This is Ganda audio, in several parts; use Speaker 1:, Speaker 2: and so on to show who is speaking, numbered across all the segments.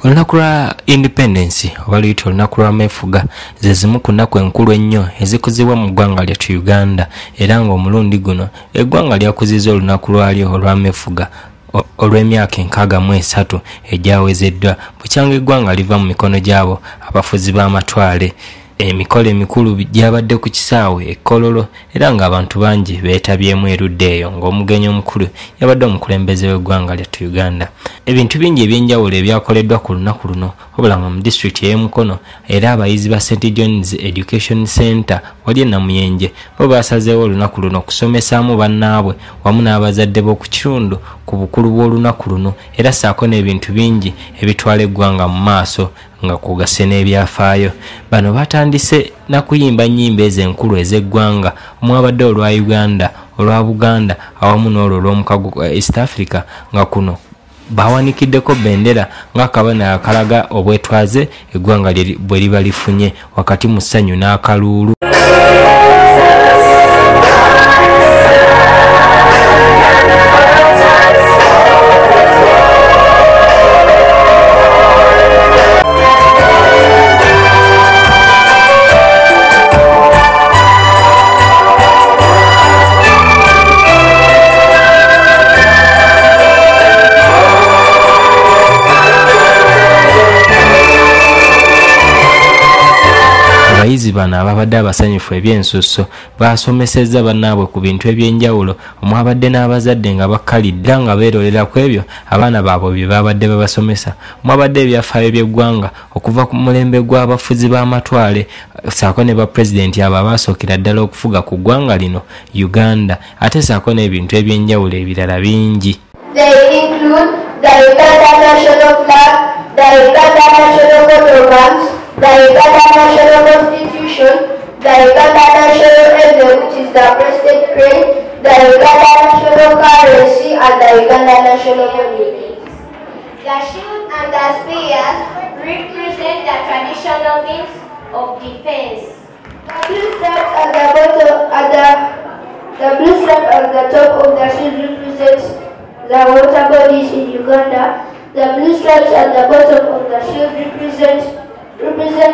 Speaker 1: Olunaku lwa independence oba luyitibwa olunaku lwa meefuga ze zimu ku nnaku enkulu ennyo ezikuzibwa mu ggwanga lyattu Uganda, era ng'omulundi guno eggwanga lyakuzizza olunaku lwalyo olwa meefuga olw'emyaka 63 egyawezeddwa bukyanga eggwanga liva mu mikono gy'abo abafuzi b'amatwale. Emikolo emikulu gyabadde ku kisaawe e Kololo era ng'abantu bangi beetabyemu erudda eyo ng'omugenyi omukulu yabadde omukulembeze w'eggwanga lyattu Uganda. Ebintu bingi eby'enjawulo ebyakoleddwa ku lunaku luno wabula mu disitulikiti y'e Mukono era abayizi ba St. John's Education Center wali e Namuyenje bo basazeewo olunaku luno okusomesaamu bannaabwe wamu n'abazadde b'oku kitundu ku bukulu bw'olunaku luno era ssaako n'ebintu bingi ebitwala eggwanga mu maaso nga kugase n'ebyafaayo. Bano batandise na kuyimba nnyimba ez'enkulu ez'eggwanga omwabadde olwa Uganda, olwa Buganda awamu n'olwo olw'omukago gwa East Africa nga kuno bawanikiddeko bendera ng'akabona akalaga obwetwaze eggwanga bwe liba lifunye wakati mu ssanyu n'akaluulu. Abayizi bano ababadde abasanyufu eby'ensusso basomesezza bannaabwe ku bintu eby'enjawulo omwabadde n'abazadde nga bakkalidde nga beerolera ku ebyo abaana baabwe bye babadde babasomesa. Mwabadde ebyafaayo by'eggwanga okuva ku mulembe gw'abafuzi b'amatwale ssaako ne bapulezidenti abo abaasookera ddala okufuga ku ggwanga lino Uganda ate ssaako n'ebintu eby'enjawulo ebirala bingi.
Speaker 2: They include the Uganda national flag, the Uganda national programs, the Uganda National Constitution, the Uganda National Anthem, which is the breasted crane, the Uganda National Currency, and the Uganda National Monuments. The shield and the spears represent the traditional means of defense. The blue stripes at the bottom, the blue stripe at the top of the shield represents the water bodies in Uganda. The blue stripes at the bottom of the shield represent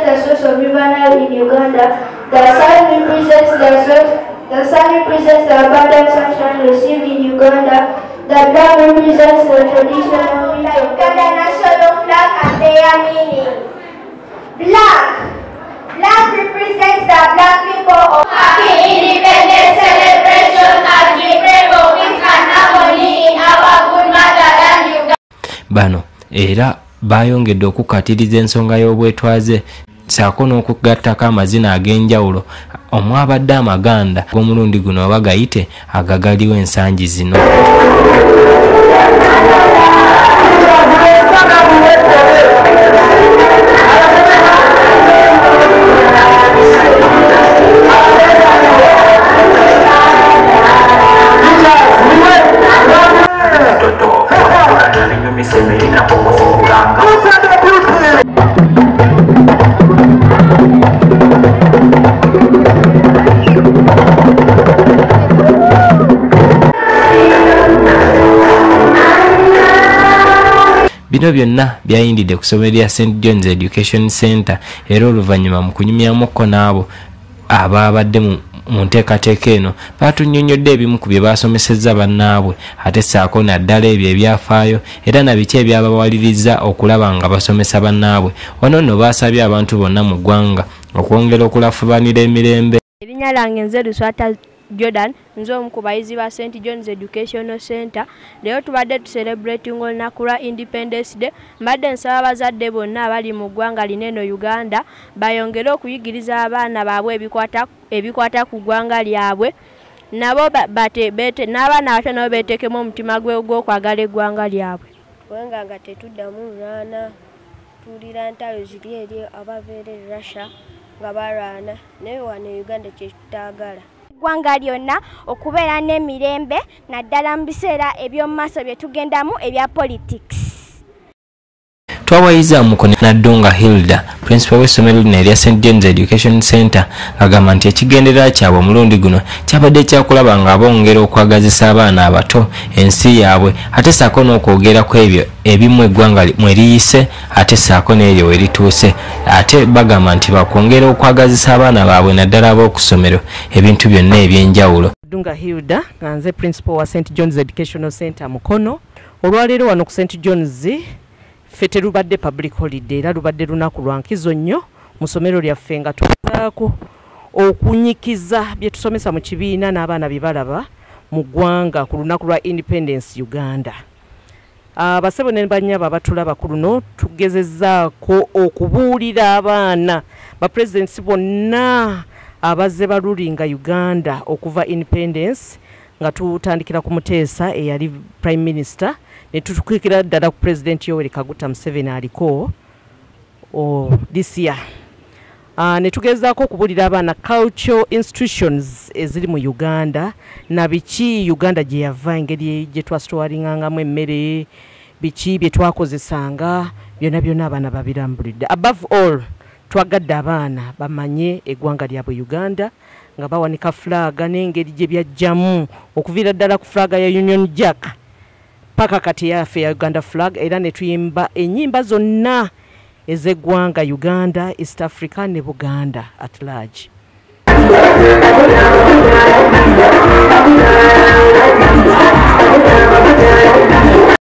Speaker 2: the source of river Nile in Uganda. The sun represents the abundant sunshine received in Uganda. The black represents the traditional means of Uganda national flag and their meaning. Black represents the black people of happy independence celebration as we pray for peace and harmony in our good motherland Uganda. Bano
Speaker 1: era bayongedde okukatiriza ensonga y'obwetwaze ssaako n'okugattako amazina ag'enjawulo omwabadde amaganda g'omulundi guno oba gayite agagaliwo ensangi zino. Bino byonna byayindidde ku ssomero lya St. John's Education Center era oluvannyuma mu kunyumyamukko n'abo ababadde mu nteekateeka eno batunnyonnyodde ebimu ku bye baasomesezza bannaabwe ate ssaako naddala ebyo ebyafaayo era na biki ebyabawaliriza okulaba nga basomesa bannaabwe. Wano nno baasabye abantu bonna mu ggwanga okwongera okulafubanira emirembe.
Speaker 3: Erinnya lyange nze Luswata Jordan, nze omu ku bayizi ba St. John's Educational Center. Leero tubadde tucelebrating olunaku lwa Independence Day. Mbadde nsaba abazadde bonna abali mu ggwanga lineno Uganda bayongere okuyigiriza abaana baabwe ebikwata ku ggwanga lyabwe, nabo n'abaana abato nabo beetekemu omutima gw'okwagala eggwanga lyabwe.
Speaker 4: Kubanga nga tetuddamu lwana tuwulira ntalo ziri eri ababeera e Russia nga balwana naye wano e Uganda kye tutaagala.
Speaker 5: Eggwanga lyonna okubeera n'emirembe naddala mu biseera eby'omu maaso bye tugendamu ebya politics.
Speaker 1: twawayiza mukono Naddunga Hilda principal w'essomero lino erya St John's Education Center agamba nti ekigenderera kyabwe omulundi guno kyabadde kyakulaba nga bongera okwagazisa abaana abato ensi yaabwe ate saako n'okwogera ku ebyo ebimu eggwanga mwe liyise ate saako n'eryo we lituuse ate bagamba nti bakwongera okwagazisa abaana baabwe naddala ab'okusomero ebintu byonna eby'enjawulo.
Speaker 6: Naddunga Hilda nga nze principal wa St John's Educational Center Mukono. Olwaleero wano ku St John's ffe terubadde public holiday era lubadde lunaku lwa nkizo nnyo mu ssomero lyaffe nga tugezaako okunyikiza bye tusomesa mu kibiina n'abaana bye balaba mu ggwanga ku lunaku lwa Independence Uganda. Basebo ne bannyabo abatulaba ku luno tugezezzaako okubuulira abaana bapulezidenti bonna abazze balulinga Uganda okuva Independence nga tutandikira ku Muteesa eyali Prime Minister ne tutukikira ddala ku President Yoweri Kaguta Museveni aliko this year. Ne tugezaako okubuulira abaana cultural institutions eziri mu Uganda na biki Uganda gye yava engeri gye twasitowalingangamu emmere biki bye twakozesanga byonna byonna abaana babirambulidde. Above all twagadde abaana bamanye eggwanga lyabwe Uganda nga bawanika flaga n'engeri gye byajjamu okuviira ddala ku flaga ya Union Jack paka kati yaffe ya Uganda flag era ne tuyimba ennyimba zonna ez'eggwanga Uganda, East Africa ne Buganda at large.